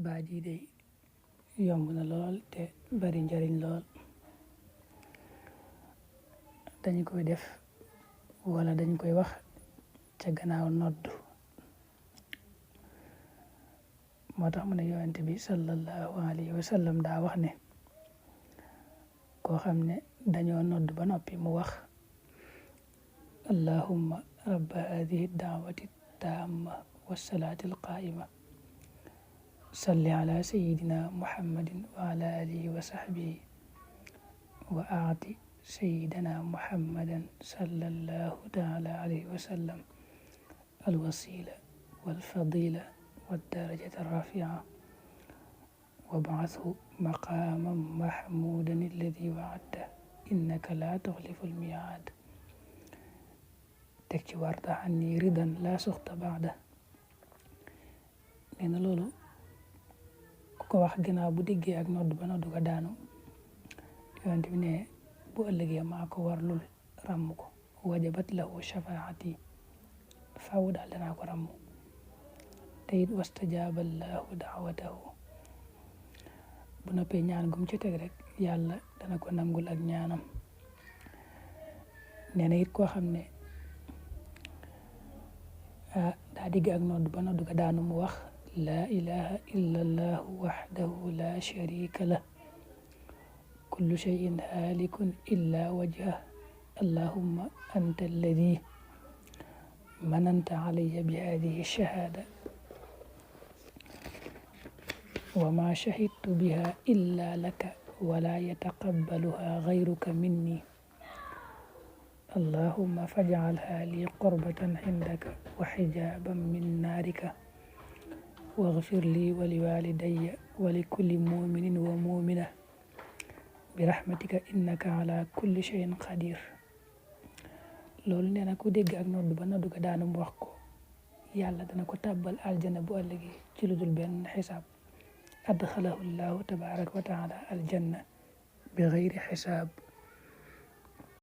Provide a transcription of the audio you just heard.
baat yi day yomb na lool te bari njariñ lool. dañ koy def wala dañ koy wax ca gannaaw nodd. moo tax mu ne yonent bi sallallahu alayhi wa sallam daa wax ne koo xam ne dañoo nodd ba noppi mu wax allahumma rabba hadihi daawati taamma wassalaati alqaa'ima salli ala sayidina muhammadin wa ala alihi wa sahbihi wa aati sayidina muhammadan sallallahu taala alayhi wa sallam alwasila walfadila والدرجة الرافعة وابعثه مقاما محمودا الذي وعدته إنك لا تخلف الميعاد تكي وارض عني رضا لا سخط بعده. neena loolu ku ko wax ginnaaw bu déggee ak nodd ba nodd ga daanu yonent bi ne bu ëllëgee maa ko warlul ràmm ko wajabat lahu shafaati faaw daal danaa ko ràmm te it wastajaaba allahu daawatahu bu noppee ñaan gum ci teg rek yàlla dana ko nangul ak ñaanam. nee na it koo xam ne daa digg ak nodd ba nodd ga daanu mu wax laa ilaha illa allahu waxdahu la sharika lah kullu shayin haalikun illa wajhah allahumma anta alladi mananta alayya bi hadihi shahaada وما شهدت بها إلا لك ولا يتقبلها غيرك مني اللهم فاجعلها لي قربة عندك وحجابا من نارك واغفر لي ولوالدي ولكل مؤمن ومؤمنة برحمتك إنك على كل شيء قدير. loolu nee na ku dégg ak nodd ba nodd ko daanum wax ko yàlla dana ko tàbbal aljana bu ëllëgee ci lu dul benn xisaab. adxalahu llahu tabaraka wa taala aljanna bi gayri xisaab